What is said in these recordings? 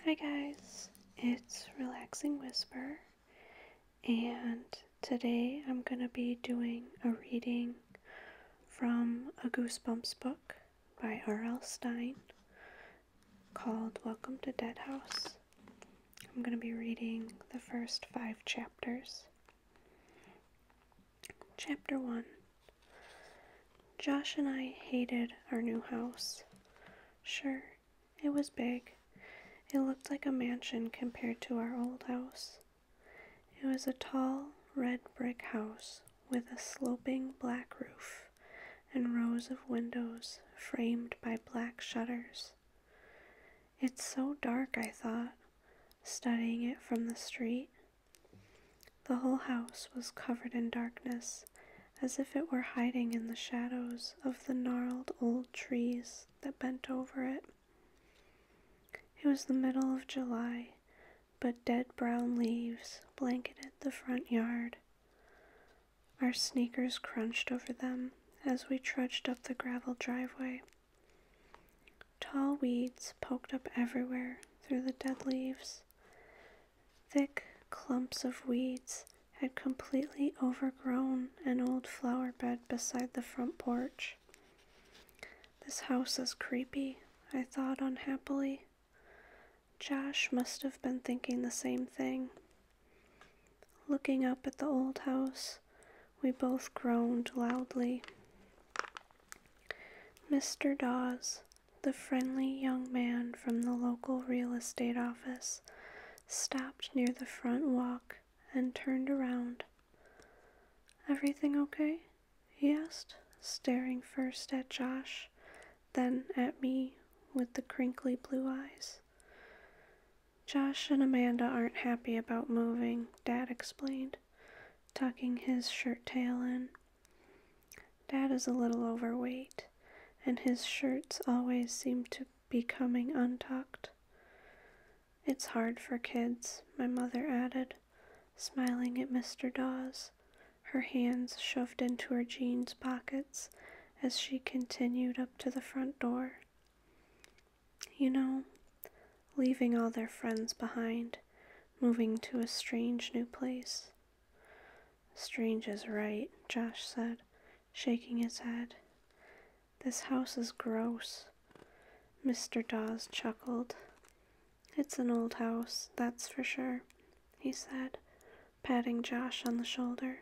Hi guys, it's Relaxing Whisper, and today I'm going to be doing a reading from a Goosebumps book by R.L. Stine called Welcome to Dead House. I'm going to be reading the first 5 chapters. Chapter 1. Josh and I hated our new house. Sure, it was big. It looked like a mansion compared to our old house. It was a tall, red brick house with a sloping black roof and rows of windows framed by black shutters. It's so dark, I thought, studying it from the street. The whole house was covered in darkness, as if it were hiding in the shadows of the gnarled old trees that bent over it. It was the middle of July, but dead brown leaves blanketed the front yard. Our sneakers crunched over them as we trudged up the gravel driveway. Tall weeds poked up everywhere through the dead leaves. Thick clumps of weeds had completely overgrown an old flower bed beside the front porch. This house is creepy, I thought unhappily. Josh must have been thinking the same thing. Looking up at the old house, we both groaned loudly. Mr. Dawes, the friendly young man from the local real estate office, stopped near the front walk and turned around. "Everything okay?" he asked, staring first at Josh, then at me with the crinkly blue eyes. "Josh and Amanda aren't happy about moving," Dad explained, tucking his shirt tail in. Dad is a little overweight, and his shirts always seem to be coming untucked. "It's hard for kids," my mother added, smiling at Mr. Dawes, her hands shoved into her jeans pockets as she continued up to the front door. "You know, leaving all their friends behind, moving to a strange new place." "Strange is right," Josh said, shaking his head. "This house is gross." Mr. Dawes chuckled. "It's an old house, that's for sure," he said, patting Josh on the shoulder.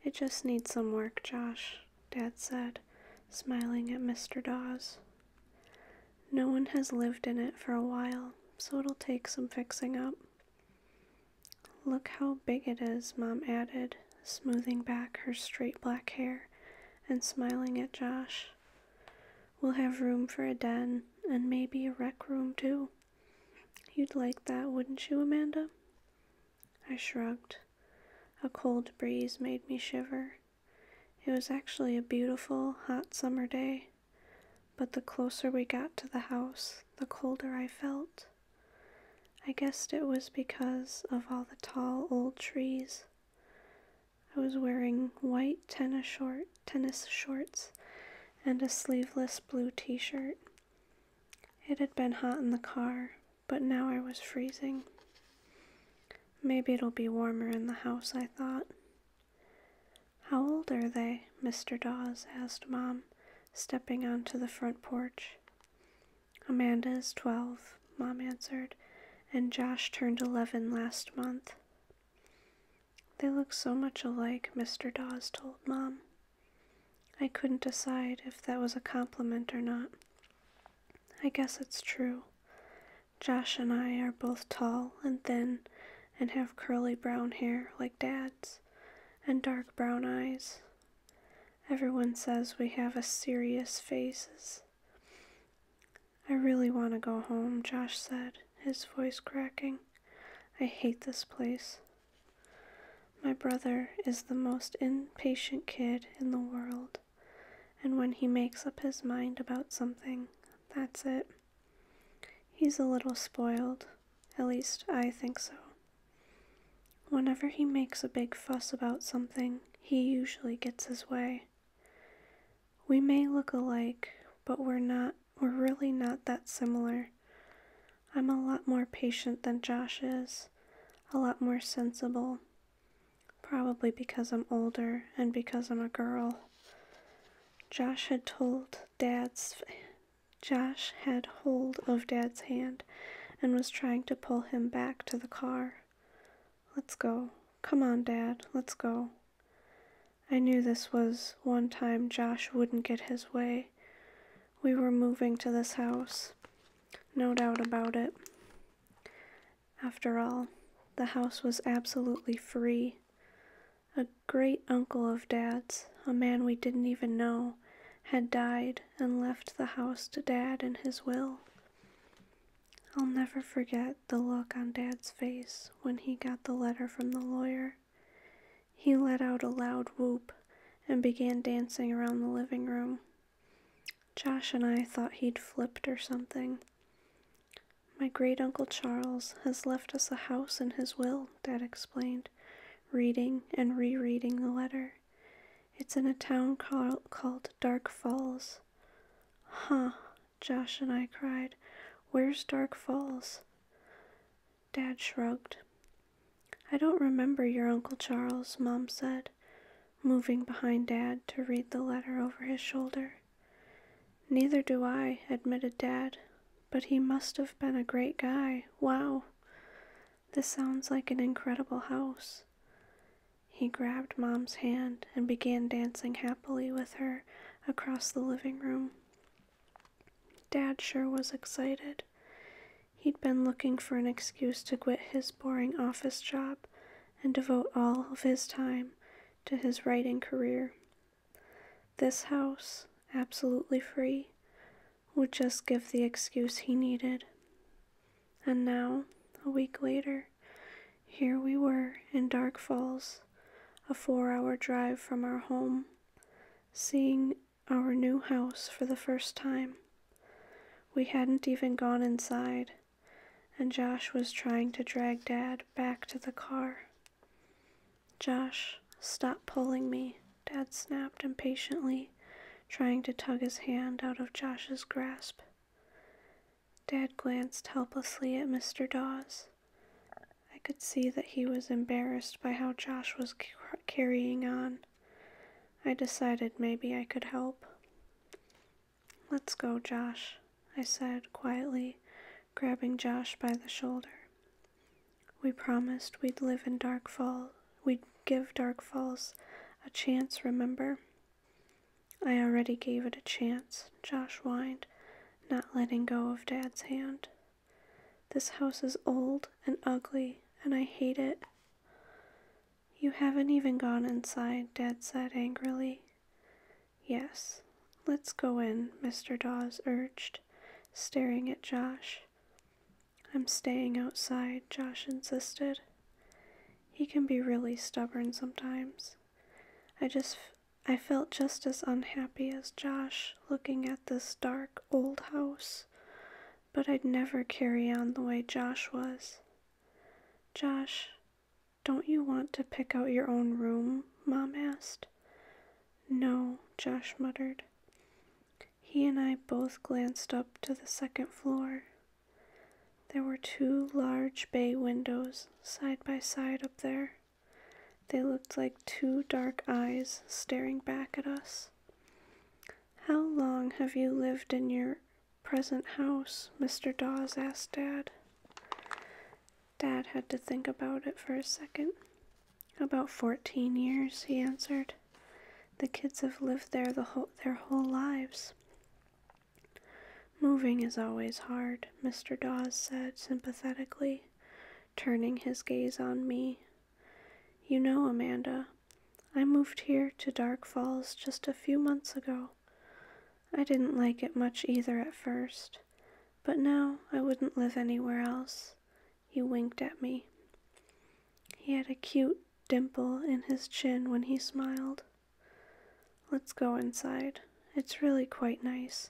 "It just needs some work, Josh," Dad said, smiling at Mr. Dawes. "No one has lived in it for a while, so it'll take some fixing up." "Look how big it is," Mom added, smoothing back her straight black hair and smiling at Josh. "We'll have room for a den, and maybe a rec room too. You'd like that, wouldn't you, Amanda?" I shrugged. A cold breeze made me shiver. It was actually a beautiful, hot summer day, but the closer we got to the house, the colder I felt. I guessed it was because of all the tall old trees. I was wearing white tennis shorts and a sleeveless blue t-shirt. It had been hot in the car, but now I was freezing. Maybe it'll be warmer in the house, I thought. "How old are they?" Mr. Dawes asked Mom, stepping onto the front porch. "Amanda is 12, Mom answered, "and Josh turned 11 last month." "They look so much alike," Mr. Dawes told Mom. I couldn't decide if that was a compliment or not. I guess it's true. Josh and I are both tall and thin and have curly brown hair like Dad's and dark brown eyes. Everyone says we have serious faces. "I really want to go home," Josh said, his voice cracking. "I hate this place." My brother is the most impatient kid in the world, and when he makes up his mind about something, that's it. He's a little spoiled, at least I think so. Whenever he makes a big fuss about something, he usually gets his way. We may look alike, but we're really not that similar. I'm a lot more patient than Josh is, a lot more sensible, probably because I'm older and because I'm a girl. Josh had hold of Dad's hand and was trying to pull him back to the car. Let's go. Come on, Dad, let's go. I knew this was one time Josh wouldn't get his way. We were moving to this house. No doubt about it. After all, the house was absolutely free. A great uncle of Dad's, a man we didn't even know, had died and left the house to Dad in his will. I'll never forget the look on Dad's face when he got the letter from the lawyer. He let out a loud whoop and began dancing around the living room. Josh and I thought he'd flipped or something. My great-uncle Charles has left us a house in his will, Dad explained, reading and rereading the letter. It's in a town called Dark Falls. Huh, Josh and I cried. Where's Dark Falls? Dad shrugged. I don't remember your Uncle Charles, Mom said, moving behind Dad to read the letter over his shoulder. Neither do I, admitted Dad, but he must have been a great guy. Wow. This sounds like an incredible house. He grabbed Mom's hand and began dancing happily with her across the living room. Dad sure was excited. He'd been looking for an excuse to quit his boring office job and devote all of his time to his writing career. This house, absolutely free, would just give the excuse he needed. And now, a week later, here we were in Dark Falls, a 4-hour drive from our home, seeing our new house for the first time. We hadn't even gone inside, and Josh was trying to drag Dad back to the car. Josh, stop pulling me, Dad snapped impatiently, trying to tug his hand out of Josh's grasp. Dad glanced helplessly at Mr. Dawes. I could see that he was embarrassed by how Josh was carrying on. I decided maybe I could help. Let's go, Josh, I said quietly, grabbing Josh by the shoulder. We promised we'd live in Dark Falls. We'd give Dark Falls a chance, remember? I already gave it a chance, Josh whined, not letting go of Dad's hand. This house is old and ugly, and I hate it. You haven't even gone inside, Dad said angrily. Yes, let's go in, Mr. Dawes urged, staring at Josh. I'm staying outside, Josh insisted. He can be really stubborn sometimes. I felt just as unhappy as Josh looking at this dark, old house, but I'd never carry on the way Josh was. Josh, don't you want to pick out your own room? Mom asked. No, Josh muttered. He and I both glanced up to the second floor. There were 2 large bay windows side by side up there. They looked like 2 dark eyes staring back at us. How long have you lived in your present house? Mr. Dawes asked Dad. Dad had to think about it for a second. About 14 years, he answered. The kids have lived there their whole lives. Moving is always hard, Mr. Dawes said sympathetically, turning his gaze on me. You know, Amanda, I moved here to Dark Falls just a few months ago. I didn't like it much either at first, but now I wouldn't live anywhere else. He winked at me. He had a cute dimple in his chin when he smiled. Let's go inside. It's really quite nice.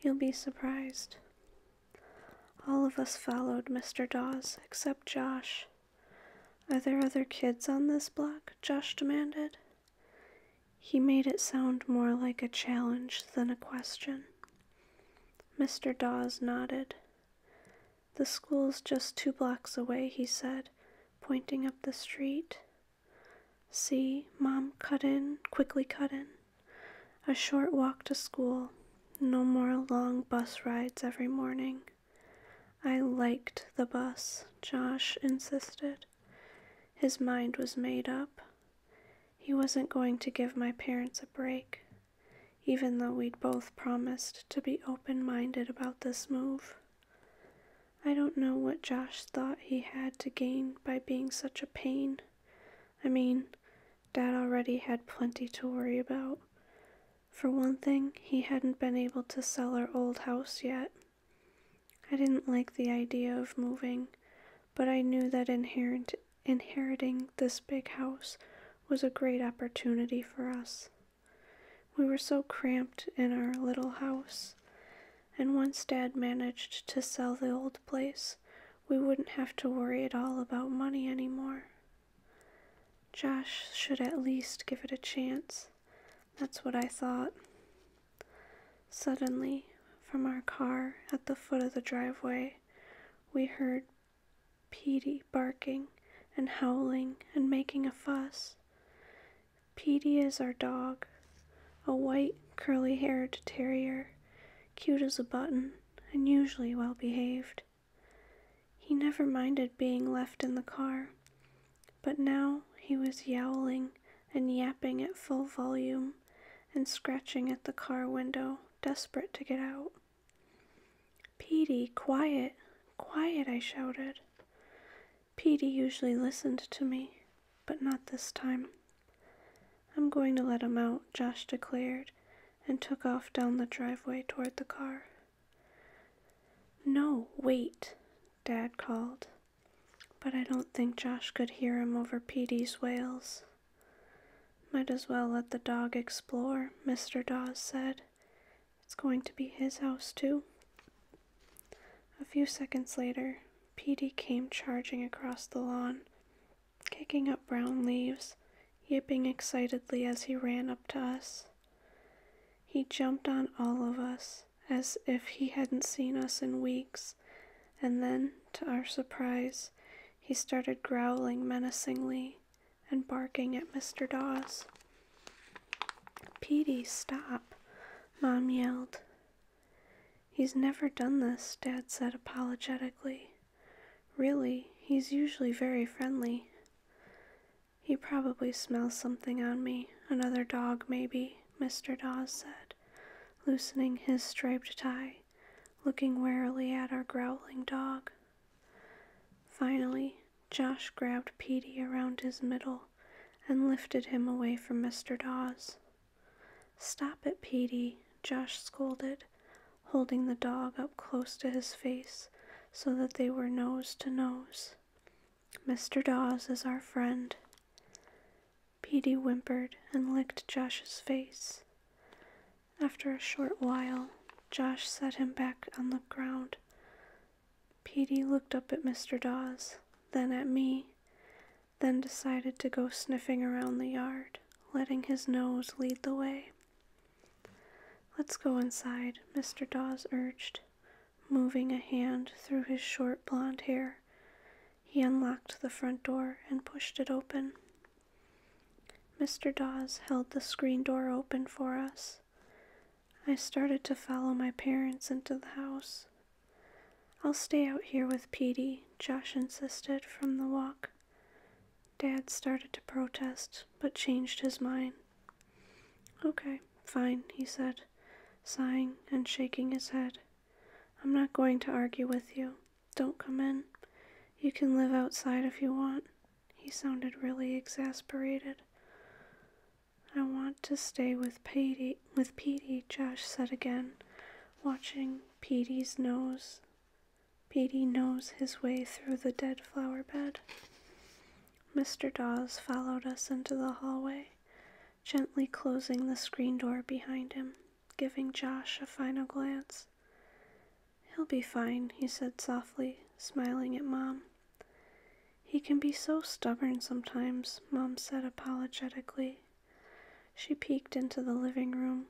You'll be surprised. All of us followed Mr. Dawes, except Josh. Are there other kids on this block? Josh demanded. He made it sound more like a challenge than a question. Mr. Dawes nodded. The school's just 2 blocks away, he said, pointing up the street. See, Mom quickly cut in. A short walk to school. No more long bus rides every morning. I liked the bus, Josh insisted. His mind was made up. He wasn't going to give my parents a break, even though we'd both promised to be open-minded about this move. I don't know what Josh thought he had to gain by being such a pain. I mean, Dad already had plenty to worry about. For one thing, he hadn't been able to sell our old house yet. I didn't like the idea of moving, but I knew that inheriting this big house was a great opportunity for us. We were so cramped in our little house, and once Dad managed to sell the old place, we wouldn't have to worry at all about money anymore. Josh should at least give it a chance. That's what I thought. Suddenly, from our car at the foot of the driveway, we heard Petey barking and howling and making a fuss. Petey is our dog, a white, curly-haired terrier, cute as a button and usually well-behaved. He never minded being left in the car, but now he was yowling and yapping at full volume and scratching at the car window, desperate to get out. "Petey, quiet, quiet," I shouted. Petey usually listened to me, but not this time. "I'm going to let him out," Josh declared, and took off down the driveway toward the car. "No, wait," Dad called, but I don't think Josh could hear him over Petey's wails. "Might as well let the dog explore," Mr. Dawes said. "It's going to be his house, too." A few seconds later, Petey came charging across the lawn, kicking up brown leaves, yipping excitedly as he ran up to us. He jumped on all of us, as if he hadn't seen us in weeks, and then, to our surprise, he started growling menacingly and barking at Mr. Dawes. "Petey, stop," Mom yelled. "He's never done this," Dad said apologetically. "Really, he's usually very friendly." "He probably smells something on me, another dog maybe," Mr. Dawes said, loosening his striped tie, looking warily at our growling dog. Finally, Josh grabbed Petey around his middle and lifted him away from Mr. Dawes. "Stop it, Petey," Josh scolded, holding the dog up close to his face so that they were nose to nose. "Mr. Dawes is our friend." Petey whimpered and licked Josh's face. After a short while, Josh set him back on the ground. Petey looked up at Mr. Dawes, then at me, then decided to go sniffing around the yard, letting his nose lead the way. "Let's go inside," Mr. Dawes urged, moving a hand through his short blonde hair. He unlocked the front door and pushed it open. Mr. Dawes held the screen door open for us. I started to follow my parents into the house. "I'll stay out here with Petey," Josh insisted from the walk. Dad started to protest, but changed his mind. "Okay, fine," he said, sighing and shaking his head. "I'm not going to argue with you. Don't come in. You can live outside if you want." He sounded really exasperated. "I want to stay with Petey, Josh said again, watching Petey nose his way through the dead flower bed. Mr. Dawes followed us into the hallway, gently closing the screen door behind him, giving Josh a final glance. "He'll be fine," he said softly, smiling at Mom. "He can be so stubborn sometimes," Mom said apologetically. She peeked into the living room.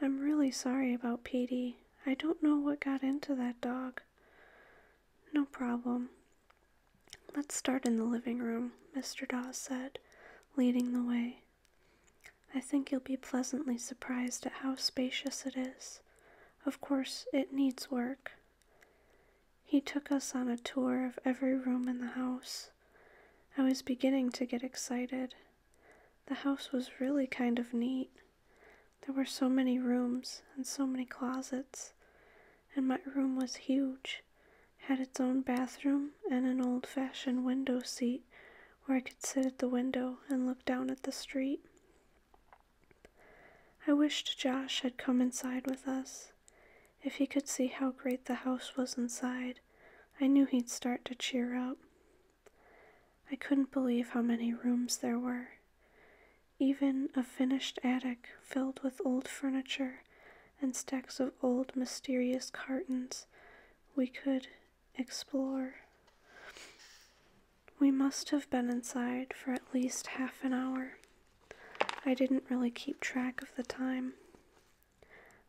"I'm really sorry about Petey. I don't know what got into that dog." problem. Let's start in the living room, Mr. Dawes said, leading the way. I think you'll be pleasantly surprised at how spacious it is. Of course, it needs work. He took us on a tour of every room in the house. I was beginning to get excited. The house was really kind of neat. There were so many rooms and so many closets, and my room was huge, had its own bathroom and an old-fashioned window seat where I could sit at the window and look down at the street. I wished Josh had come inside with us. If he could see how great the house was inside, I knew he'd start to cheer up. I couldn't believe how many rooms there were. Even a finished attic filled with old furniture and stacks of old mysterious cartons we could explore. We must have been inside for at least half an hour. I didn't really keep track of the time.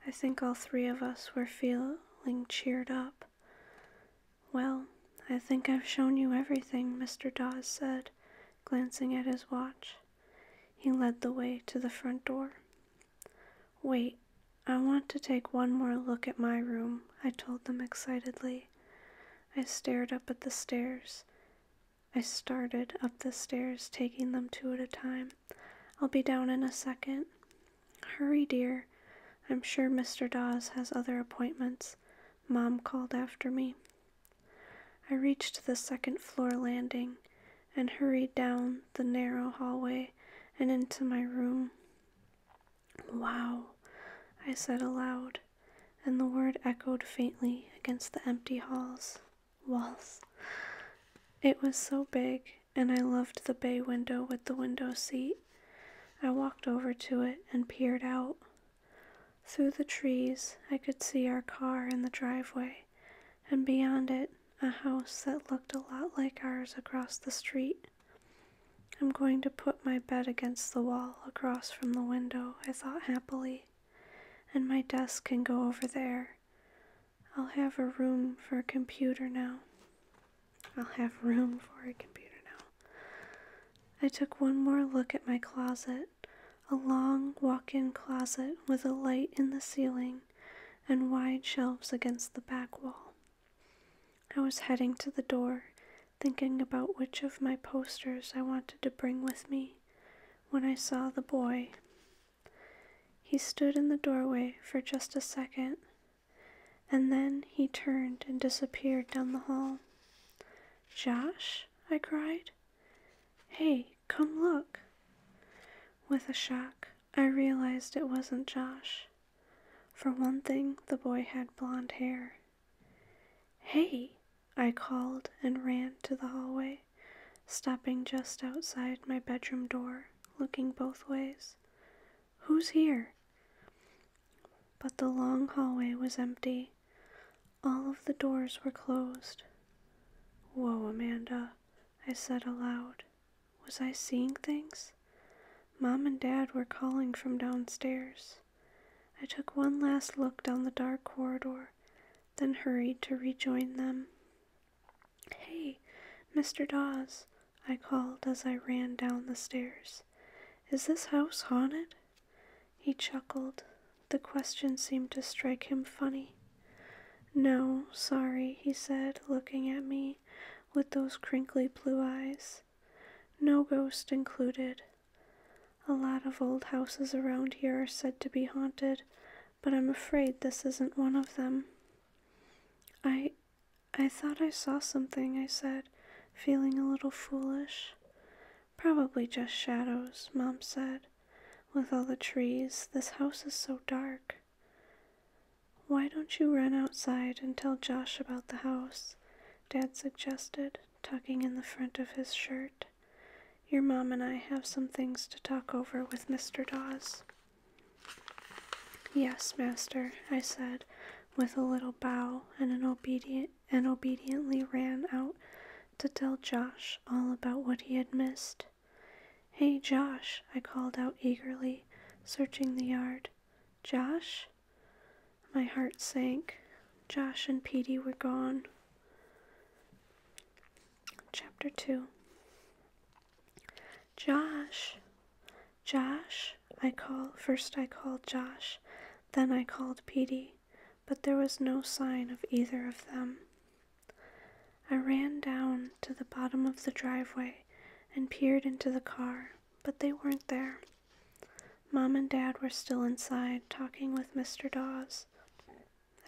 I think all three of us were feeling cheered up. Well, I think I've shown you everything, Mr. Dawes said, glancing at his watch. He led the way to the front door. Wait, I want to take one more look at my room, I told them excitedly. I started up the stairs, taking them two at a time. I'll be down in a second. Hurry, dear. I'm sure Mr. Dawes has other appointments, Mom called after me. I reached the second-floor landing and hurried down the narrow hallway and into my room. Wow, I said aloud, and the word echoed faintly against the empty walls. It was so big, and I loved the bay window with the window seat. I walked over to it and peered out. Through the trees, I could see our car in the driveway, and beyond it, a house that looked a lot like ours across the street. I'm going to put my bed against the wall across from the window, I thought happily, and my desk can go over there. I'll have room for a computer now. I took one more look at my closet, a long walk-in closet with a light in the ceiling and wide shelves against the back wall. I was heading to the door, thinking about which of my posters I wanted to bring with me, when I saw the boy. He stood in the doorway for just a second, and then he turned and disappeared down the hall. Josh? I cried. Hey, come look. With a shock, I realized it wasn't Josh. For one thing, the boy had blonde hair. Hey, I called and ran to the hallway, stopping just outside my bedroom door, looking both ways. Who's here? But the long hallway was empty. All of the doors were closed. Whoa, Amanda, I said aloud. Was I seeing things? Mom and Dad were calling from downstairs. I took one last look down the dark corridor, then hurried to rejoin them. Hey, Mr. Dawes, I called as I ran down the stairs. Is this house haunted? He chuckled. The question seemed to strike him funny. No, sorry, he said, looking at me with those crinkly blue eyes. No ghost included. A lot of old houses around here are said to be haunted, but I'm afraid this isn't one of them. I thought I saw something, I said, feeling a little foolish. Probably just shadows, Mom said. With all the trees, this house is so dark. Why don't you run outside and tell Josh about the house? Dad suggested, tucking in the front of his shirt. Your mom and I have some things to talk over with Mr. Dawes. Yes, Master, I said, with a little bow, and obediently ran out to tell Josh all about what he had missed. Hey, Josh, I called out eagerly, searching the yard. Josh? My heart sank. Josh and Petey were gone. Chapter 2. Josh! Josh! First I called Josh, then I called Petey, but there was no sign of either of them. I ran down to the bottom of the driveway and peered into the car, but they weren't there. Mom and Dad were still inside, talking with Mr. Dawes.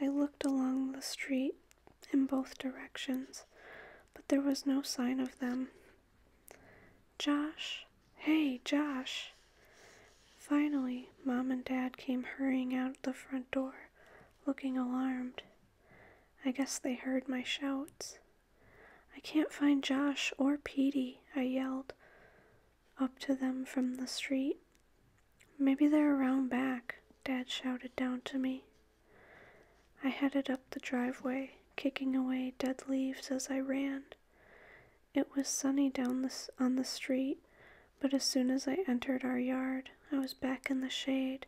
I looked along the street in both directions, but there was no sign of them. Josh! Hey, Josh! Finally, Mom and Dad came hurrying out the front door, looking alarmed. I guess they heard my shouts. I can't find Josh or Petey, I yelled up to them from the street. Maybe they're around back, Dad shouted down to me. I headed up the driveway, kicking away dead leaves as I ran. It was sunny on the street, but as soon as I entered our yard, I was back in the shade,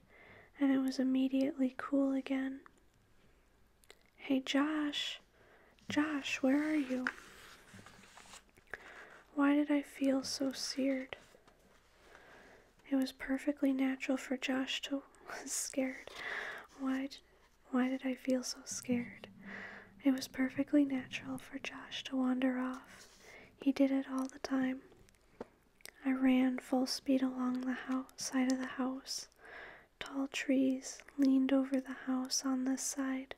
and it was immediately cool again. Hey, Josh! Josh, where are you? Why did I feel so scared? It was perfectly natural for Josh to was scared. Why did I feel so scared? It was perfectly natural for Josh to wander off. He did it all the time. I ran full speed along the side of the house. Tall trees leaned over the house on this side,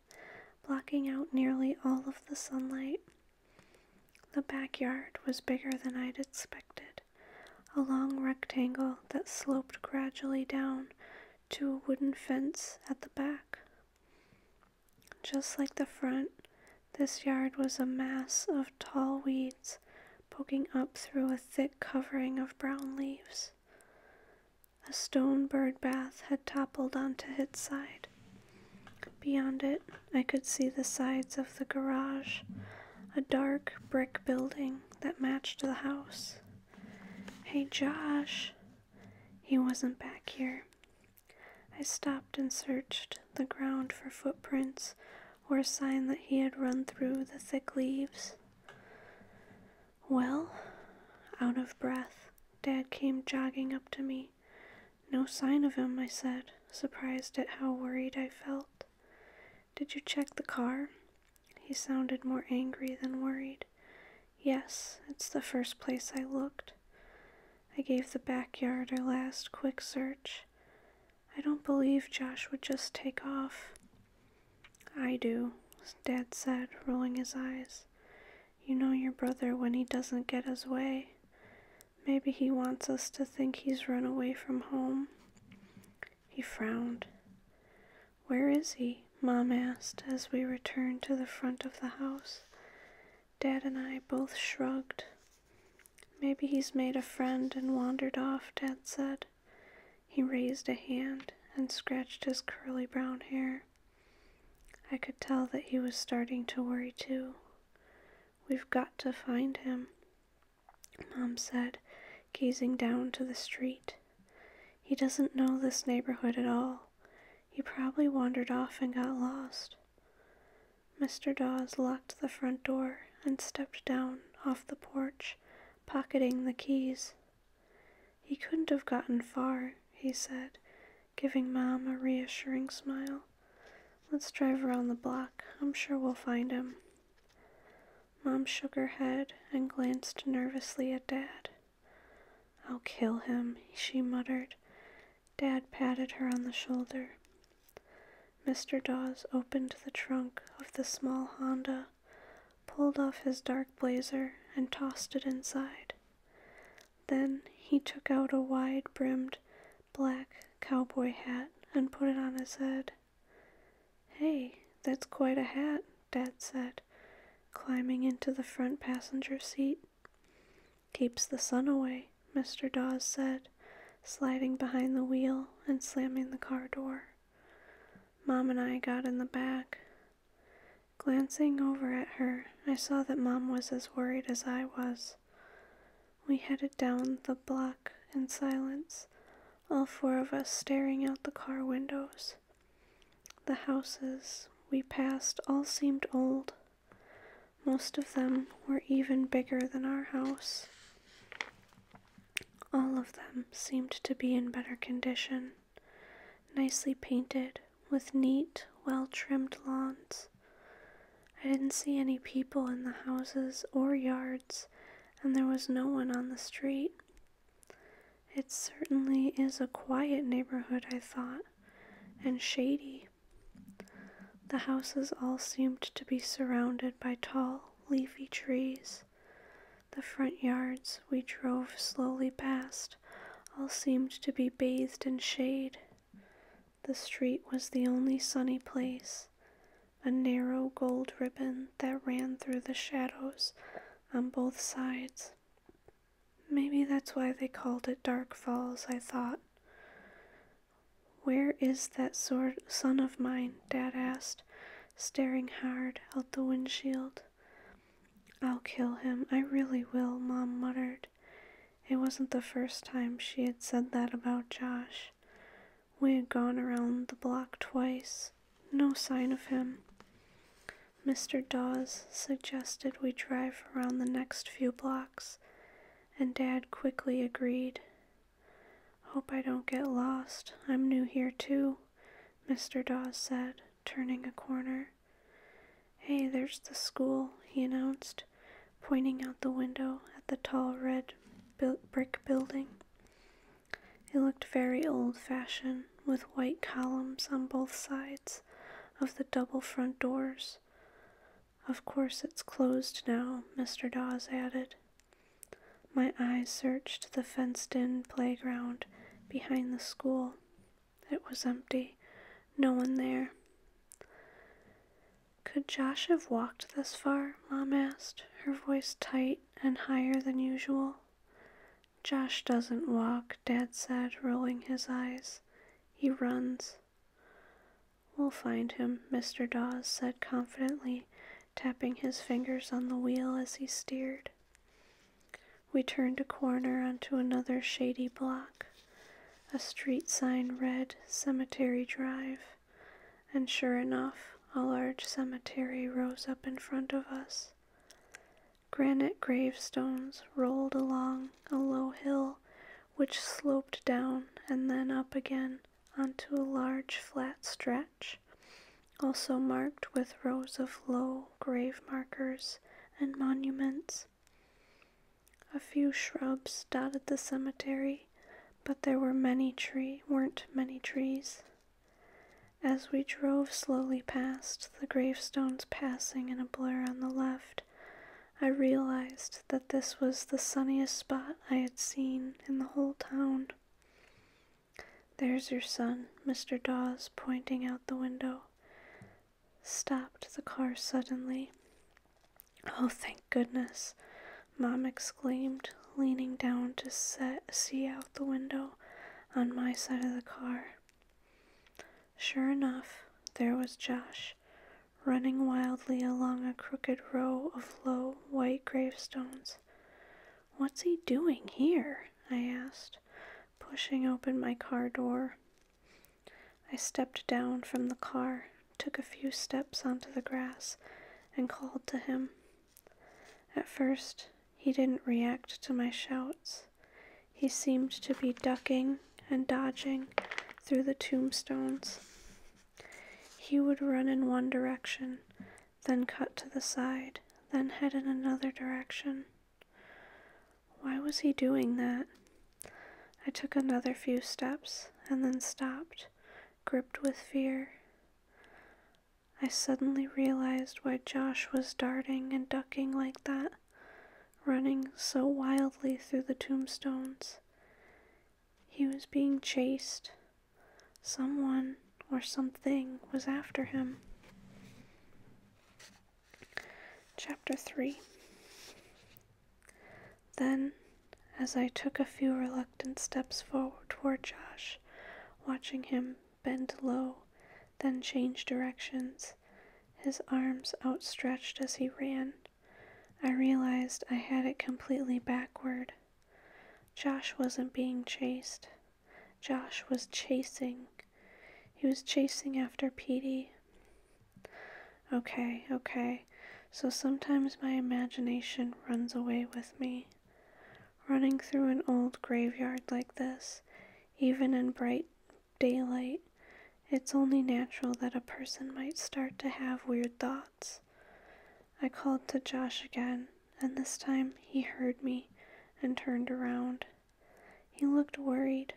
blocking out nearly all of the sunlight. The backyard was bigger than I'd expected, a long rectangle that sloped gradually down to a wooden fence at the back. Just like the front, this yard was a mass of tall weeds poking up through a thick covering of brown leaves. A stone bird bath had toppled onto its side. Beyond it, I could see the sides of the garage, a dark brick building that matched the house. Hey, Josh! He wasn't back here. I stopped and searched the ground for footprints or a sign that he had run through the thick leaves. Well, out of breath, Dad came jogging up to me. No sign of him, I said, surprised at how worried I felt. Did you check the car? He sounded more angry than worried. Yes, it's the first place I looked. I gave the backyard a last quick search. I don't believe Josh would just take off. I do, Dad said, rolling his eyes. You know your brother when he doesn't get his way. Maybe he wants us to think he's run away from home. He frowned. Where is he? Mom asked as we returned to the front of the house. Dad and I both shrugged. Maybe he's made a friend and wandered off, Dad said. He raised a hand and scratched his curly brown hair. I could tell that he was starting to worry too. We've got to find him, Mom said, gazing down to the street. He doesn't know this neighborhood at all. He probably wandered off and got lost. Mr. Dawes locked the front door and stepped down off the porch, pocketing the keys. He couldn't have gotten far, he said, giving Mom a reassuring smile. Let's drive around the block. I'm sure we'll find him. Mom shook her head and glanced nervously at Dad. I'll kill him, she muttered. Dad patted her on the shoulder. Mr. Dawes opened the trunk of the small Honda, pulled off his dark blazer, and tossed it inside. Then he took out a wide-brimmed black cowboy hat and put it on his head. Hey, that's quite a hat, Dad said, climbing into the front passenger seat. Keeps the sun away, Mr. Dawes said, sliding behind the wheel and slamming the car door. Mom and I got in the back. Glancing over at her, I saw that Mom was as worried as I was. We headed down the block in silence, all four of us staring out the car windows. The houses we passed all seemed old. Most of them were even bigger than our house. All of them seemed to be in better condition, nicely painted, with neat, well-trimmed lawns. I didn't see any people in the houses or yards, and there was no one on the street. It certainly is a quiet neighborhood, I thought, and shady. The houses all seemed to be surrounded by tall, leafy trees. The front yards we drove slowly past all seemed to be bathed in shade. The street was the only sunny place, a narrow gold ribbon that ran through the shadows on both sides. Maybe that's why they called it Dark Falls, I thought. "Where is that son of mine?" Dad asked, staring hard out the windshield. "I'll kill him, I really will," Mom muttered. It wasn't the first time she had said that about Josh. We had gone around the block twice. No sign of him. Mr. Dawes suggested we drive around the next few blocks, and Dad quickly agreed. "Hope I don't get lost. I'm new here too," Mr. Dawes said, turning a corner. "Hey, there's the school," he announced, pointing out the window at the tall red brick building. It looked very old-fashioned, with white columns on both sides of the double front doors. "Of course it's closed now," Mr. Dawes added. My eyes searched the fenced-in playground behind the school. It was empty. No one there. "Could Josh have walked this far?" Mom asked, her voice tight and higher than usual. "Josh doesn't walk," Dad said, rolling his eyes. "He runs." "We'll find him," Mr. Dawes said confidently, tapping his fingers on the wheel as he steered. We turned a corner onto another shady block. A street sign read Cemetery Drive, and sure enough, a large cemetery rose up in front of us. Granite gravestones rolled along a low hill which sloped down and then up again onto a large flat stretch, also marked with rows of low grave markers and monuments. A few shrubs dotted the cemetery, but there weren't many trees. As we drove slowly past, the gravestones passing in a blur on the left, I realized that this was the sunniest spot I had seen in the whole town. "There's your son," Mr. Dawes, pointing out the window, stopped the car suddenly. "Oh, thank goodness," Mom exclaimed, leaning down to see out the window on my side of the car. Sure enough, there was Josh, running wildly along a crooked row of low white gravestones. "What's he doing here?" I asked, pushing open my car door. I stepped down from the car, took a few steps onto the grass, and called to him. At first, he didn't react to my shouts. He seemed to be ducking and dodging through the tombstones. He would run in one direction, then cut to the side, then head in another direction. Why was he doing that? I took another few steps and then stopped, gripped with fear. I suddenly realized why Josh was darting and ducking like that, running so wildly through the tombstones. He was being chased. Someone or something was after him. Chapter 3. Then, as I took a few reluctant steps forward toward Josh, watching him bend low, then change directions, his arms outstretched as he ran, I realized I had it completely backward. Josh wasn't being chased. Josh was chasing. He was chasing after Petey. Okay, so sometimes my imagination runs away with me. Running through an old graveyard like this, even in bright daylight, it's only natural that a person might start to have weird thoughts. I called to Josh again, and this time he heard me and turned around. He looked worried.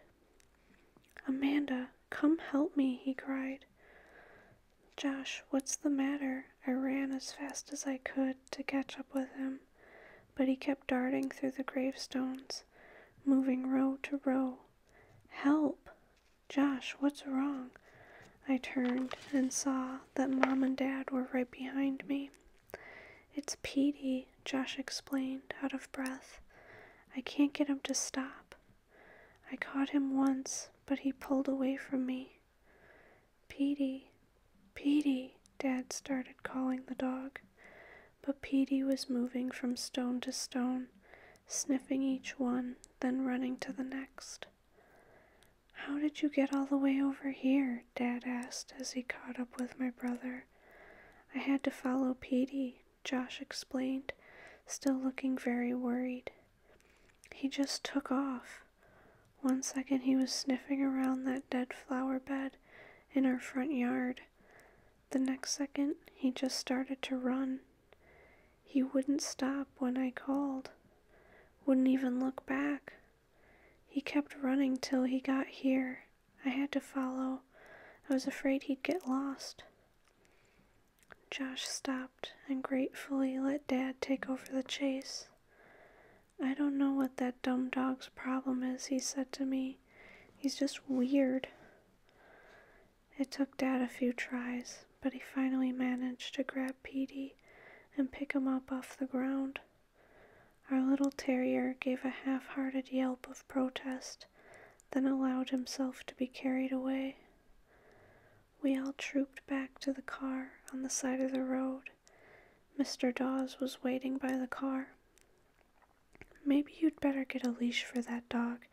"Amanda, come help me," he cried. "Josh, what's the matter?" I ran as fast as I could to catch up with him, but he kept darting through the gravestones, moving row to row. "Help! Josh, what's wrong?" I turned and saw that Mom and Dad were right behind me. "It's Petey," Josh explained, out of breath. "I can't get him to stop. I caught him once, but he pulled away from me." "Petey, Petey," Dad started calling the dog, but Petey was moving from stone to stone, sniffing each one, then running to the next. "How did you get all the way over here?" Dad asked as he caught up with my brother. "I had to follow Petey," Josh explained, still looking very worried. "He just took off. One second he was sniffing around that dead flower bed in our front yard. The next second, he just started to run. He wouldn't stop when I called. Wouldn't even look back. He kept running till he got here. I had to follow. I was afraid he'd get lost." Josh stopped and gratefully let Dad take over the chase. "I don't know what that dumb dog's problem is," he said to me. "He's just weird." It took Dad a few tries, but he finally managed to grab Petey and pick him up off the ground. Our little terrier gave a half-hearted yelp of protest, then allowed himself to be carried away. We all trooped back to the car on the side of the road. Mr. Dawes was waiting by the car. "Maybe you'd better get a leash for that dog,"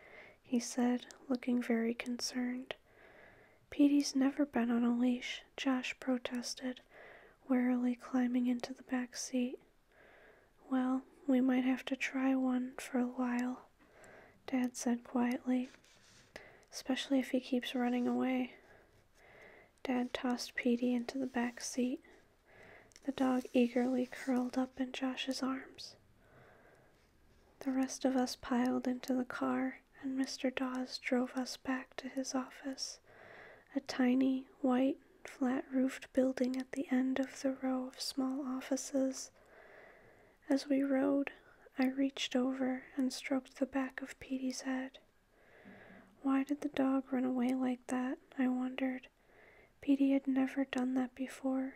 he said, looking very concerned. "Petey's never been on a leash," Josh protested, warily climbing into the back seat. "Well, we might have to try one for a while," Dad said quietly, "especially if he keeps running away." Dad tossed Petey into the back seat. The dog eagerly curled up in Josh's arms. The rest of us piled into the car, and Mr. Dawes drove us back to his office, a tiny, white, flat-roofed building at the end of the row of small offices. As we rode, I reached over and stroked the back of Petey's head. Why did the dog run away like that, I wondered. Petey had never done that before.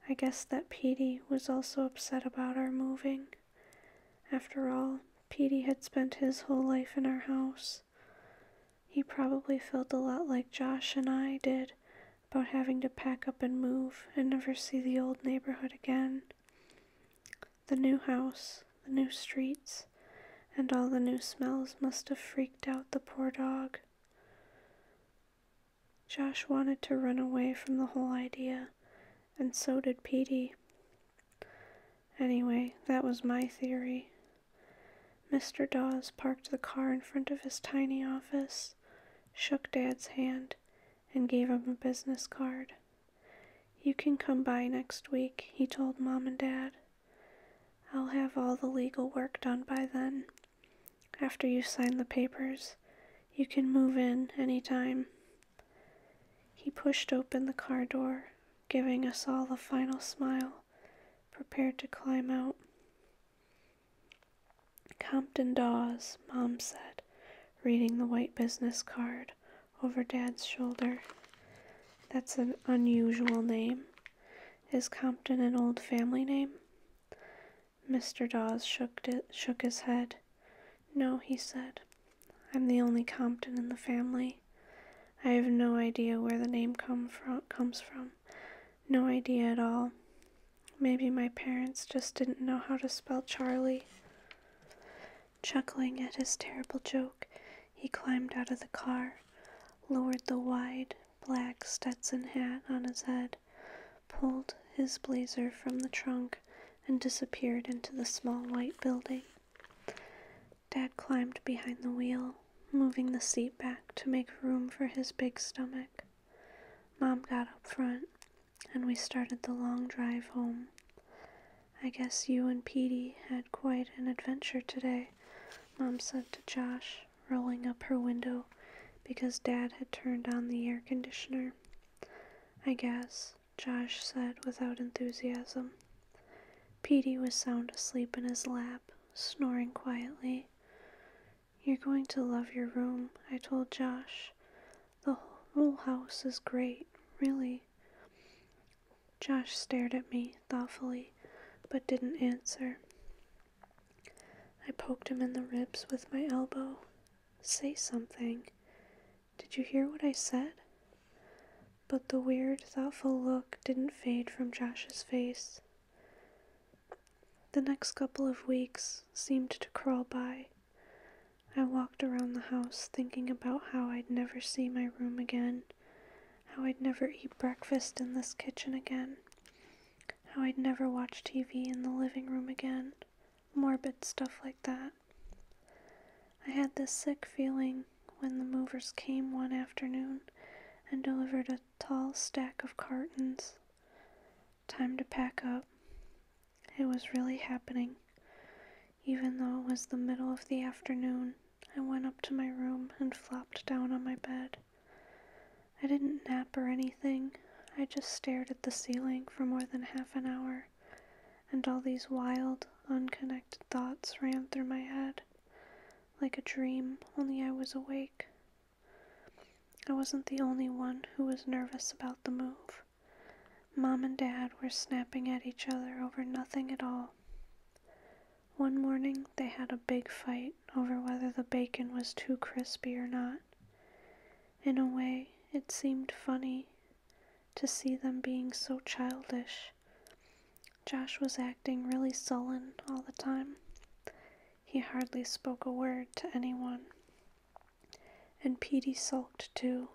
I guess that Petey was also upset about our moving. After all, Petey had spent his whole life in our house. He probably felt a lot like Josh and I did about having to pack up and move and never see the old neighborhood again. The new house, the new streets, and all the new smells must have freaked out the poor dog. Josh wanted to run away from the whole idea, and so did Petey. Anyway, that was my theory. Mr. Dawes parked the car in front of his tiny office, shook Dad's hand, and gave him a business card. "You can come by next week," he told Mom and Dad. "I'll have all the legal work done by then. After you sign the papers, you can move in any time." He pushed open the car door, giving us all a final smile, prepared to climb out. "Compton Dawes," Mom said, reading the white business card over Dad's shoulder. "That's an unusual name. Is Compton an old family name?" Mr. Dawes shook his head. "No," he said. "I'm the only Compton in the family. I have no idea where the name comes from. No idea at all. Maybe my parents just didn't know how to spell Charlie." Chuckling at his terrible joke, he climbed out of the car, lowered the wide, black Stetson hat on his head, pulled his blazer from the trunk and disappeared into the small white building. Dad climbed behind the wheel, moving the seat back to make room for his big stomach. Mom got up front, and we started the long drive home. I guess you and Petey had quite an adventure today, Mom said to Josh, rolling up her window because Dad had turned on the air conditioner. I guess, Josh said without enthusiasm. Petey was sound asleep in his lap, snoring quietly. You're going to love your room, I told Josh. The whole house is great, really. Josh stared at me thoughtfully, but didn't answer. I poked him in the ribs with my elbow. Say something. Did you hear what I said? But the weird, thoughtful look didn't fade from Josh's face. The next couple of weeks seemed to crawl by. I walked around the house thinking about how I'd never see my room again, how I'd never eat breakfast in this kitchen again, how I'd never watch TV in the living room again, morbid stuff like that. I had this sick feeling when the movers came one afternoon and delivered a tall stack of cartons. Time to pack up. It was really happening. Even though it was the middle of the afternoon, I went up to my room and flopped down on my bed. I didn't nap or anything. I just stared at the ceiling for more than half an hour, and all these wild, unconnected thoughts ran through my head. Like a dream, only I was awake. I wasn't the only one who was nervous about the move. Mom and Dad were snapping at each other over nothing at all. One morning, they had a big fight over whether the bacon was too crispy or not. In a way, it seemed funny to see them being so childish. Josh was acting really sullen all the time. He hardly spoke a word to anyone. And Petey sulked too.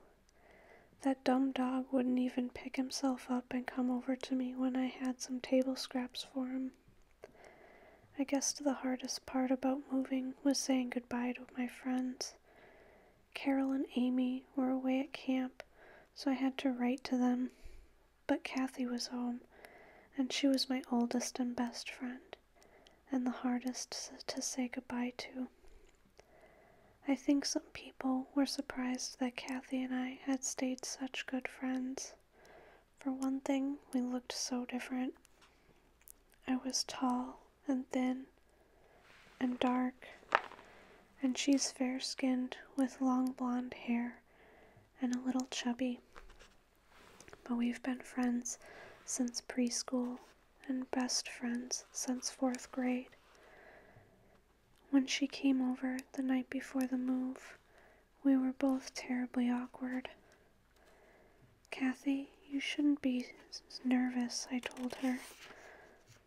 That dumb dog wouldn't even pick himself up and come over to me when I had some table scraps for him. I guess the hardest part about moving was saying goodbye to my friends. Carol and Amy were away at camp, so I had to write to them. But Kathy was home, and she was my oldest and best friend, and the hardest to say goodbye to. I think some people were surprised that Kathy and I had stayed such good friends. For one thing, we looked so different. I was tall and thin and dark, and she's fair-skinned with long blonde hair and a little chubby. But we've been friends since preschool and best friends since 4th grade. When she came over the night before the move, we were both terribly awkward. Kathy, you shouldn't be nervous, I told her.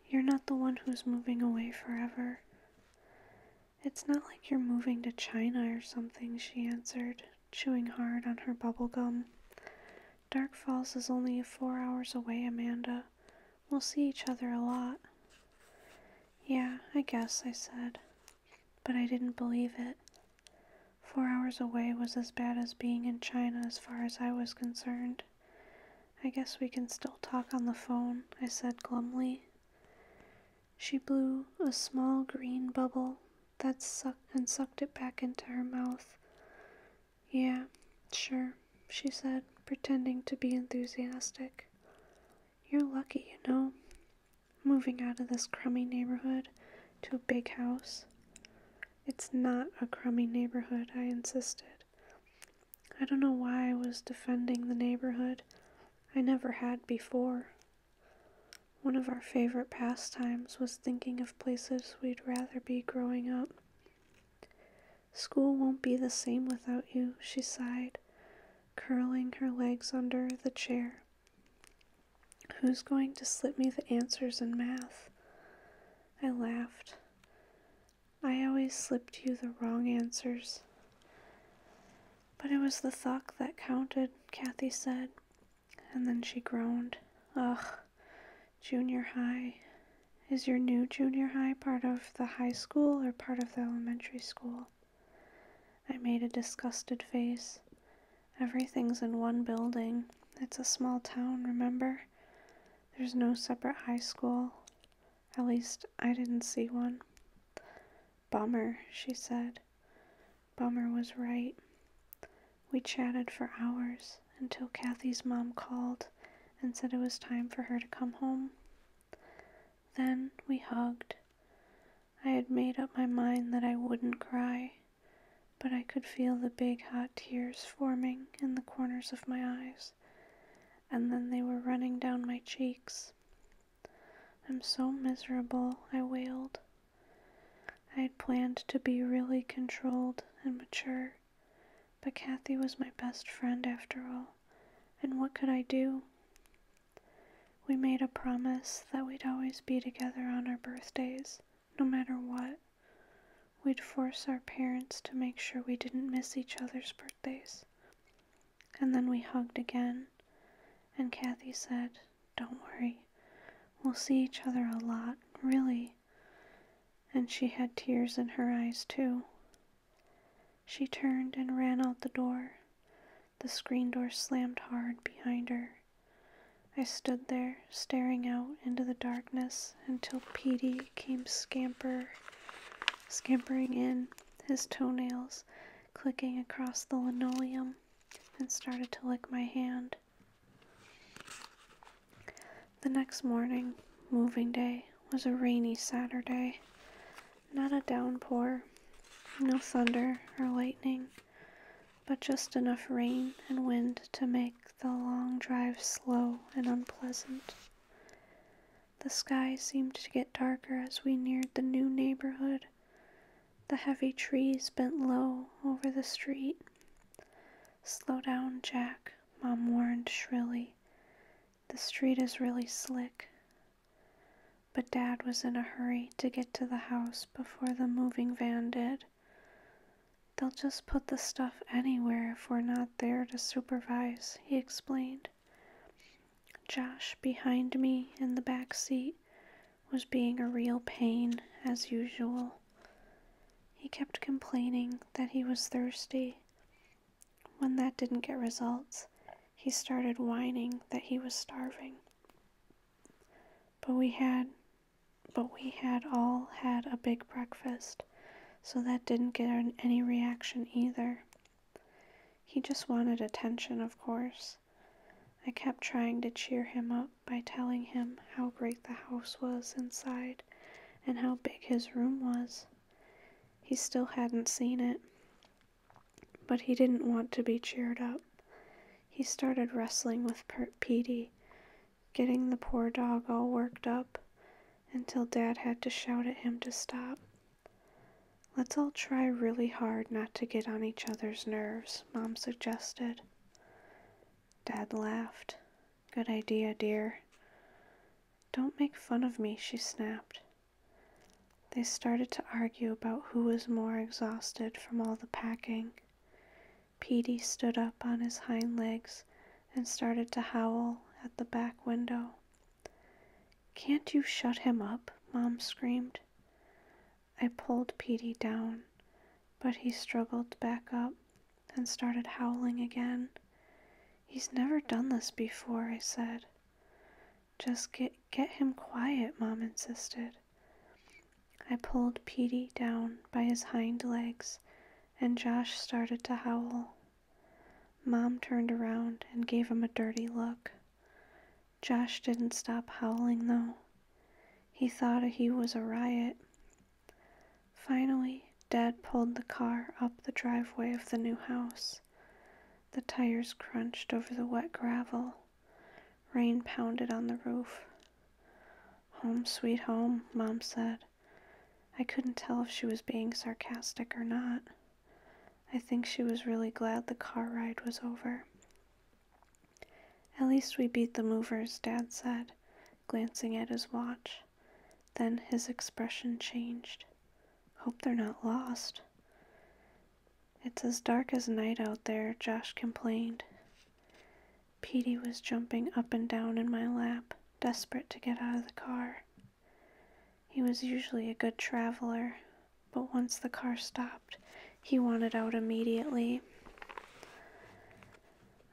You're not the one who's moving away forever. It's not like you're moving to China or something, she answered, chewing hard on her bubble gum. Dark Falls is only 4 hours away, Amanda. We'll see each other a lot. Yeah, I guess, I said. But I didn't believe it. 4 hours away was as bad as being in China as far as I was concerned. I guess we can still talk on the phone, I said glumly. She blew a small green bubble that sucked it back into her mouth. Yeah, sure, she said, pretending to be enthusiastic. You're lucky, you know, moving out of this crummy neighborhood to a big house. It's not a crummy neighborhood, I insisted. I don't know why I was defending the neighborhood. I never had before. One of our favorite pastimes was thinking of places we'd rather be growing up. School won't be the same without you, she sighed, curling her legs under the chair. Who's going to slip me the answers in math? I laughed. I always slipped you the wrong answers. But it was the thought that counted, Kathy said, and then she groaned. Ugh, Junior high. Is your new junior high part of the high school or part of the elementary school? I made a disgusted face. Everything's in one building. It's a small town, remember? There's no separate high school. At least, I didn't see one. Bummer, she said. Bummer was right. We chatted for hours until Kathy's mom called and said it was time for her to come home. Then we hugged. I had made up my mind that I wouldn't cry, but I could feel the big hot tears forming in the corners of my eyes, and then they were running down my cheeks. I'm so miserable, I wailed. I had planned to be really controlled and mature, but Kathy was my best friend after all, and what could I do? We made a promise that we'd always be together on our birthdays, no matter what. We'd force our parents to make sure we didn't miss each other's birthdays. And then we hugged again, and Kathy said, "Don't worry, we'll see each other a lot, really." And she had tears in her eyes too. She turned and ran out the door. The screen door slammed hard behind her. I stood there, staring out into the darkness until Petey came scampering in, his toenails clicking across the linoleum, and started to lick my hand. The next morning, moving day, was a rainy Saturday. Not a downpour, no thunder or lightning, but just enough rain and wind to make the long drive slow and unpleasant. The sky seemed to get darker as we neared the new neighborhood. The heavy trees bent low over the street. "Slow down, Jack," Mom warned shrilly. "The street is really slick." But Dad was in a hurry to get to the house before the moving van did. "They'll just put the stuff anywhere if we're not there to supervise," he explained. Josh, behind me in the back seat, was being a real pain, as usual. He kept complaining that he was thirsty. When that didn't get results, he started whining that he was starving. But we had all had a big breakfast, so that didn't get any reaction either. He just wanted attention, of course. I kept trying to cheer him up by telling him how great the house was inside and how big his room was. He still hadn't seen it, but he didn't want to be cheered up. He started wrestling with Petey, getting the poor dog all worked up, until Dad had to shout at him to stop. "Let's all try really hard not to get on each other's nerves," Mom suggested. Dad laughed. "Good idea, dear." "Don't make fun of me," she snapped. They started to argue about who was more exhausted from all the packing. Petey stood up on his hind legs and started to howl at the back window. "Can't you shut him up?" Mom screamed. I pulled Petey down, but he struggled back up and started howling again. "He's never done this before," I said. "Just get him quiet," Mom insisted. I pulled Petey down by his hind legs, and Josh started to howl. Mom turned around and gave him a dirty look. Josh didn't stop howling, though. He thought he was a riot. Finally, Dad pulled the car up the driveway of the new house. The tires crunched over the wet gravel. Rain pounded on the roof. "Home sweet home," Mom said. I couldn't tell if she was being sarcastic or not. I think she was really glad the car ride was over. "At least we beat the movers," Dad said, glancing at his watch. Then his expression changed. "Hope they're not lost." "It's as dark as night out there," Josh complained. Petey was jumping up and down in my lap, desperate to get out of the car. He was usually a good traveler, but once the car stopped, he wanted out immediately.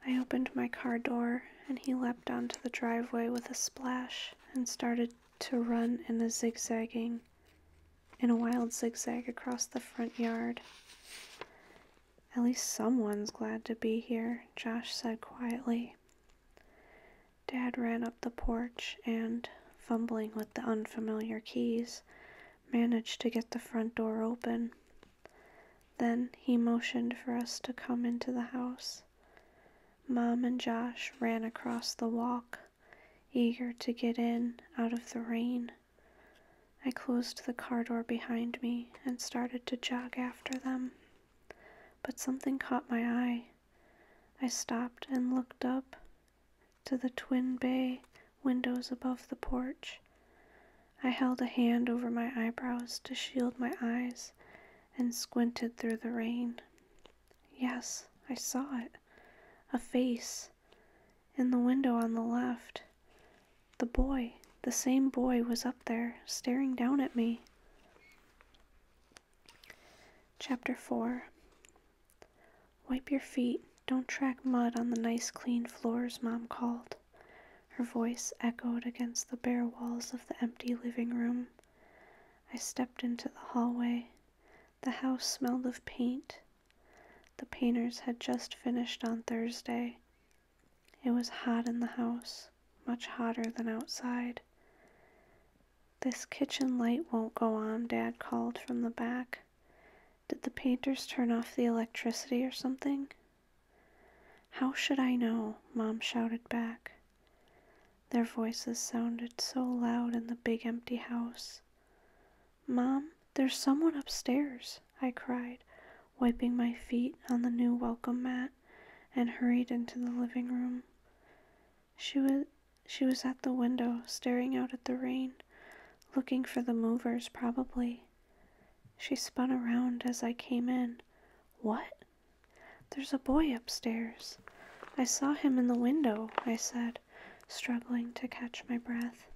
I opened my car door, and he leapt onto the driveway with a splash and started to run in a wild zigzag across the front yard. At least someone's glad to be here, Josh said quietly. Dad ran up the porch and, fumbling with the unfamiliar keys, managed to get the front door open. Then he motioned for us to come into the house. Mom and Josh ran across the walk, eager to get in out of the rain. I closed the car door behind me and started to jog after them. But something caught my eye. I stopped and looked up to the twin bay windows above the porch. I held a hand over my eyebrows to shield my eyes and squinted through the rain. Yes, I saw it. A face. In the window on the left. The same boy was up there, staring down at me. Chapter 4. Wipe your feet. Don't track mud on the nice clean floors, Mom called. Her voice echoed against the bare walls of the empty living room. I stepped into the hallway. The house smelled of paint. The painters had just finished on Thursday. It was hot in the house, much hotter than outside. This kitchen light won't go on, Dad called from the back. Did the painters turn off the electricity or something? How should I know? Mom shouted back. Their voices sounded so loud in the big empty house. Mom, there's someone upstairs, I cried, wiping my feet on the new welcome mat, and hurried into the living room. She was at the window, staring out at the rain, looking for the movers, probably. She spun around as I came in. What? There's a boy upstairs. I saw him in the window, I said, struggling to catch my breath.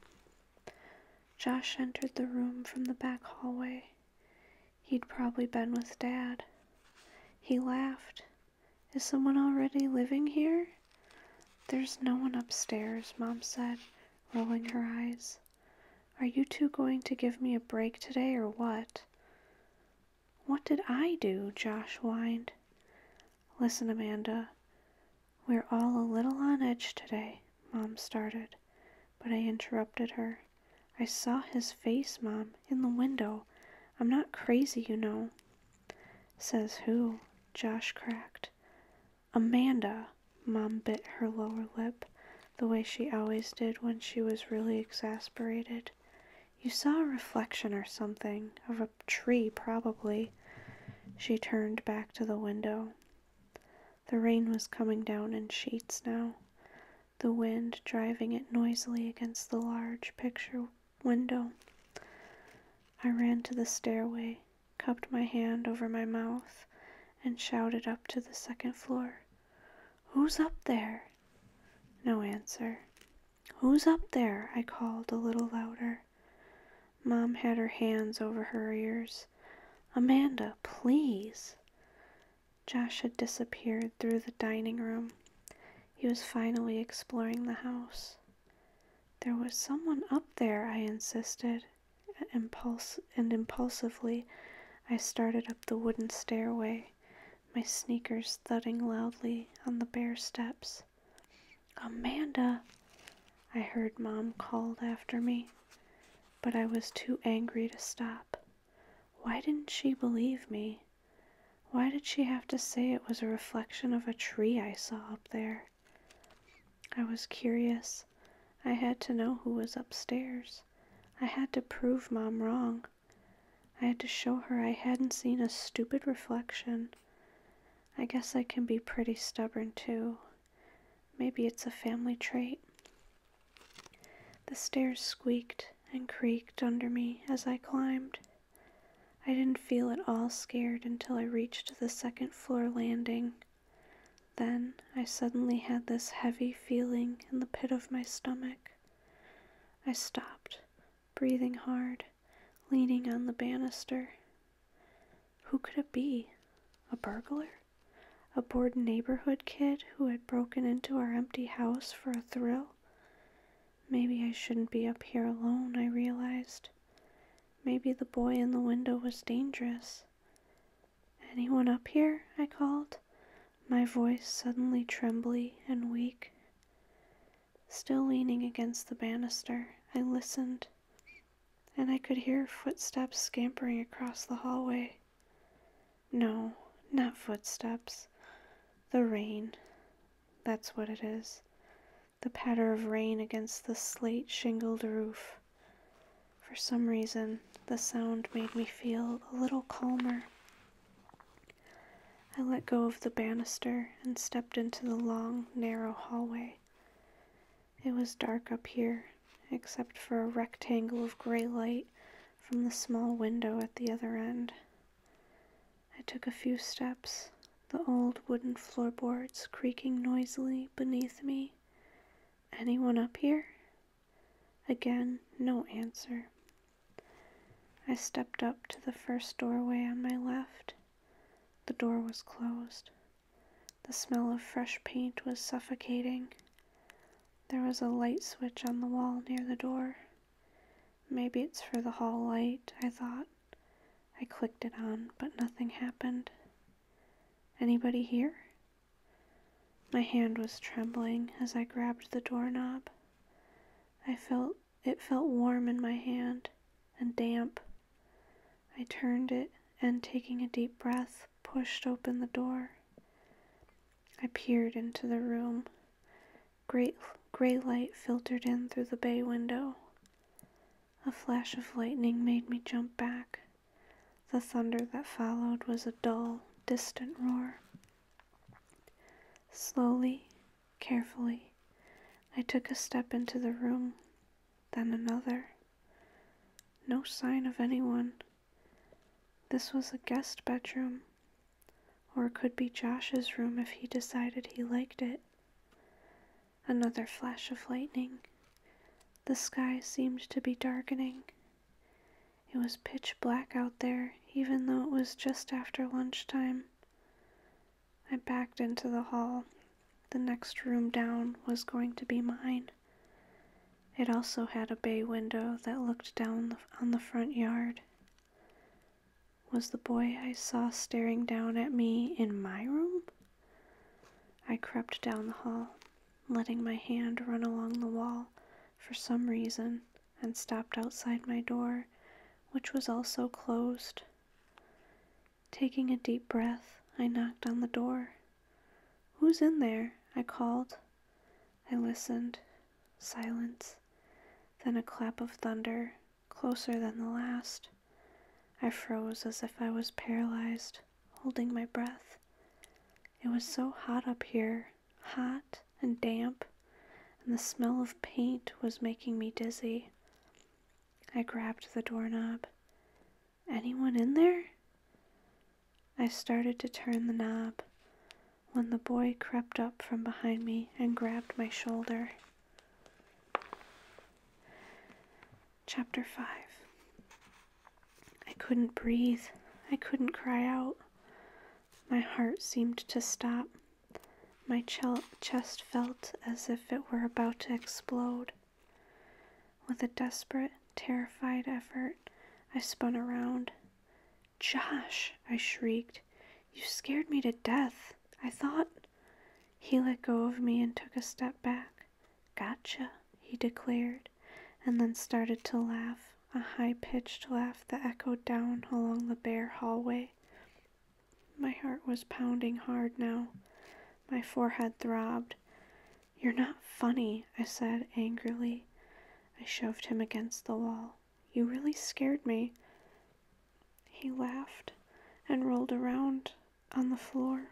Josh entered the room from the back hallway. He'd probably been with Dad. He laughed. Is someone already living here? There's no one upstairs, Mom said, rolling her eyes. Are you two going to give me a break today or what? What did I do? Josh whined. Listen, Amanda, we're all a little on edge today, Mom started, but I interrupted her. I saw his face, Mom, in the window. I'm not crazy, you know. Says who? Josh cracked. Amanda, Mom bit her lower lip, the way she always did when she was really exasperated. You saw a reflection or something, of a tree probably. She turned back to the window. The rain was coming down in sheets now, the wind driving it noisily against the large picture window. I ran to the stairway, cupped my hand over my mouth, and shouted up to the second floor. Who's up there? No answer. Who's up there? I called a little louder. Mom had her hands over her ears. Amanda, please. Josh had disappeared through the dining room. He was finally exploring the house. There was someone up there, I insisted, impulsively I started up the wooden stairway, my sneakers thudding loudly on the bare steps. Amanda, I heard Mom called after me, but I was too angry to stop. Why didn't she believe me? Why did she have to say it was a reflection of a tree I saw up there? I was curious. I had to know who was upstairs. I had to prove Mom wrong. I had to show her I hadn't seen a stupid reflection. I guess I can be pretty stubborn too. Maybe it's a family trait. The stairs squeaked and creaked under me as I climbed. I didn't feel at all scared until I reached the second floor landing. Then I suddenly had this heavy feeling in the pit of my stomach. I stopped, breathing hard, leaning on the banister. Who could it be? A burglar? A bored neighborhood kid who had broken into our empty house for a thrill? Maybe I shouldn't be up here alone, I realized. Maybe the boy in the window was dangerous. Anyone up here? I called, my voice suddenly trembly and weak. Still leaning against the banister, I listened, and I could hear footsteps scampering across the hallway. No, not footsteps. The rain. That's what it is. The patter of rain against the slate-shingled roof. For some reason, the sound made me feel a little calmer. I let go of the banister and stepped into the long, narrow hallway. It was dark up here, except for a rectangle of gray light from the small window at the other end. I took a few steps, the old wooden floorboards creaking noisily beneath me. Anyone up here? Again, no answer. I stepped up to the first doorway on my left. The door was closed. The smell of fresh paint was suffocating. There was a light switch on the wall near the door. Maybe it's for the hall light, I thought. I clicked it on, but nothing happened. Anybody here? My hand was trembling as I grabbed the doorknob. It felt warm in my hand and damp. I turned it and, taking a deep breath, pushed open the door. I peered into the room. Gray light filtered in through the bay window. A flash of lightning made me jump back. The thunder that followed was a dull, distant roar. Slowly, carefully, I took a step into the room, then another. No sign of anyone. This was a guest bedroom, or it could be Josh's room if he decided he liked it. Another flash of lightning. The sky seemed to be darkening. It was pitch black out there, even though it was just after lunchtime. I backed into the hall. The next room down was going to be mine. It also had a bay window that looked down on the front yard. Was the boy I saw staring down at me in my room? I crept down the hall, letting my hand run along the wall for some reason, and stopped outside my door, which was also closed. Taking a deep breath, I knocked on the door. "Who's in there?" I called. I listened. Silence. Then a clap of thunder, closer than the last. I froze as if I was paralyzed, holding my breath. It was so hot up here, hot and damp, and the smell of paint was making me dizzy. I grabbed the doorknob. Anyone in there? I started to turn the knob when the boy crept up from behind me and grabbed my shoulder. Chapter 5. I couldn't breathe. I couldn't cry out. My heart seemed to stop. My chest felt as if it were about to explode. With a desperate, terrified effort, I spun around. "Josh!" I shrieked. "You scared me to death. I thought—" He let go of me and took a step back. "Gotcha," he declared, and then started to laugh, a high-pitched laugh that echoed down along the bare hallway. My heart was pounding hard now. My forehead throbbed. "You're not funny," I said angrily. I shoved him against the wall. "You really scared me." He laughed and rolled around on the floor.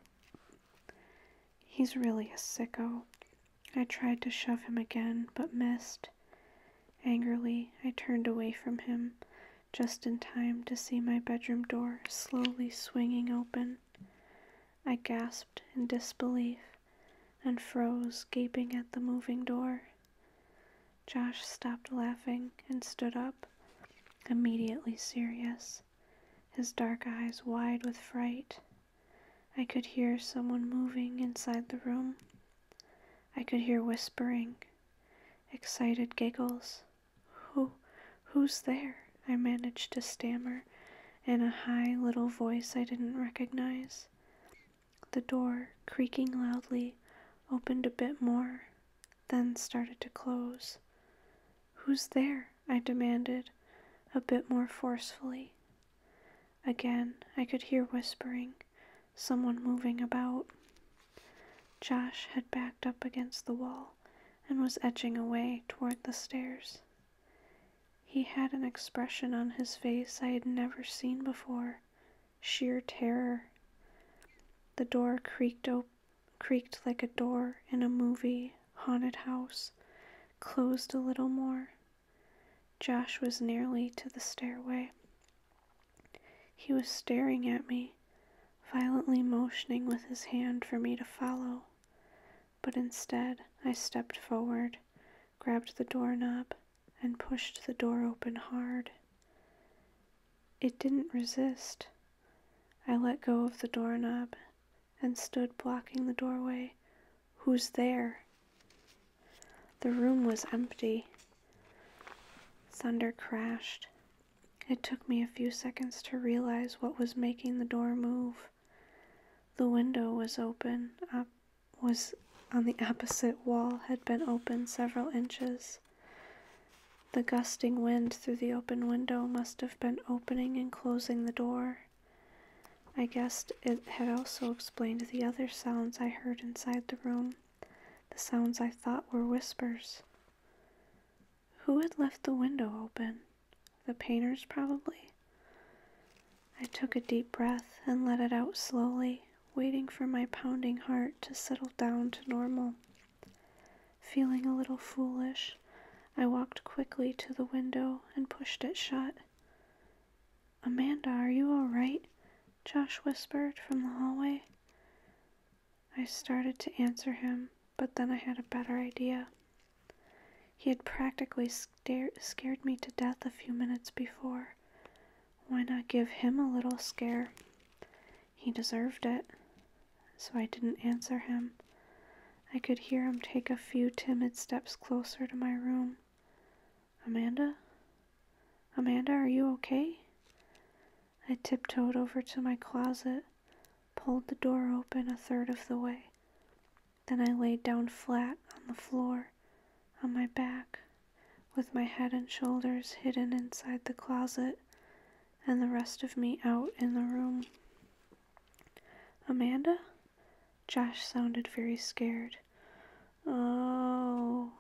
He's really a sicko. I tried to shove him again, but missed. Angrily, I turned away from him, just in time to see my bedroom door slowly swinging open. I gasped in disbelief and froze, gaping at the moving door. Josh stopped laughing and stood up, immediately serious, his dark eyes wide with fright. I could hear someone moving inside the room. I could hear whispering, excited giggles. Who's there? I managed to stammer in a high little voice I didn't recognize. The door, creaking loudly, opened a bit more, then started to close. Who's there? I demanded, a bit more forcefully. Again, I could hear whispering, someone moving about. Josh had backed up against the wall and was edging away toward the stairs. He had an expression on his face I had never seen before, sheer terror. The door creaked like a door in a movie haunted house, closed a little more. Josh was nearly to the stairway. He was staring at me, violently motioning with his hand for me to follow. But instead, I stepped forward, grabbed the doorknob, and pushed the door open hard. It didn't resist. I let go of the doorknob and stood blocking the doorway. Who's there? The room was empty. Thunder crashed. It took me a few seconds to realize what was making the door move. The window was on the opposite wall, had been open several inches. The gusting wind through the open window must have been opening and closing the door. I guessed it had also explained the other sounds I heard inside the room, the sounds I thought were whispers. Who had left the window open? The painters, probably. I took a deep breath and let it out slowly, waiting for my pounding heart to settle down to normal. Feeling a little foolish, I walked quickly to the window and pushed it shut. Amanda, are you all right? Josh whispered from the hallway. I started to answer him, but then I had a better idea. He had practically scared me to death a few minutes before. Why not give him a little scare? He deserved it. So I didn't answer him. I could hear him take a few timid steps closer to my room. Amanda? Amanda, are you okay? I tiptoed over to my closet, pulled the door open a third of the way. Then I laid down flat on the floor, on my back, with my head and shoulders hidden inside the closet, and the rest of me out in the room. Amanda? Josh sounded very scared. Oh,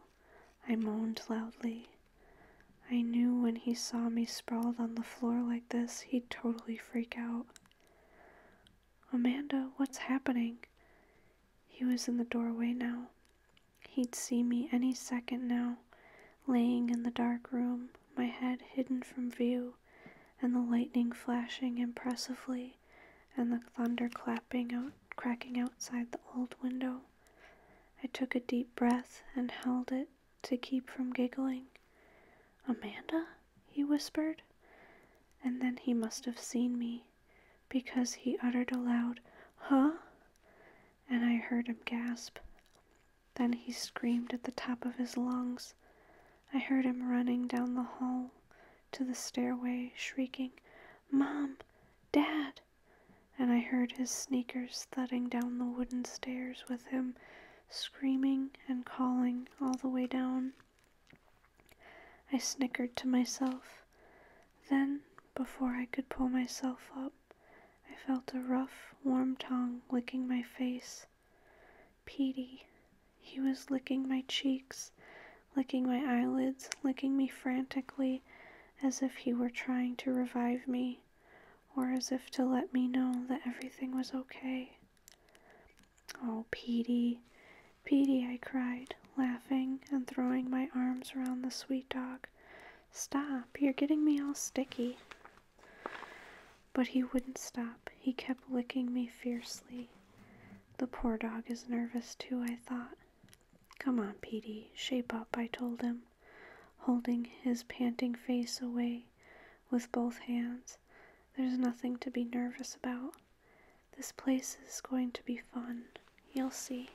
I moaned loudly. I knew when he saw me sprawled on the floor like this, he'd totally freak out. Amanda, what's happening? He was in the doorway now. He'd see me any second now, laying in the dark room, my head hidden from view, and the lightning flashing impressively, and the thunder cracking outside the old window. I took a deep breath and held it to keep from giggling. Amanda? He whispered. And then he must have seen me, because he uttered a loud, huh? And I heard him gasp. Then he screamed at the top of his lungs. I heard him running down the hall to the stairway, shrieking, Mom! Dad! And I heard his sneakers thudding down the wooden stairs with him screaming and calling all the way down. I snickered to myself. Then, before I could pull myself up, I felt a rough, warm tongue licking my face. Petey. He was licking my cheeks, licking my eyelids, licking me frantically, as if he were trying to revive me, or as if to let me know that everything was okay. Oh, Petey. Petey, I cried, laughing and throwing my arms around the sweet dog. Stop, you're getting me all sticky. But he wouldn't stop. He kept licking me fiercely. The poor dog is nervous too, I thought. Come on, Petey, shape up, I told him. holding his panting face away with both hands. There's nothing to be nervous about. This place is going to be fun. You'll see.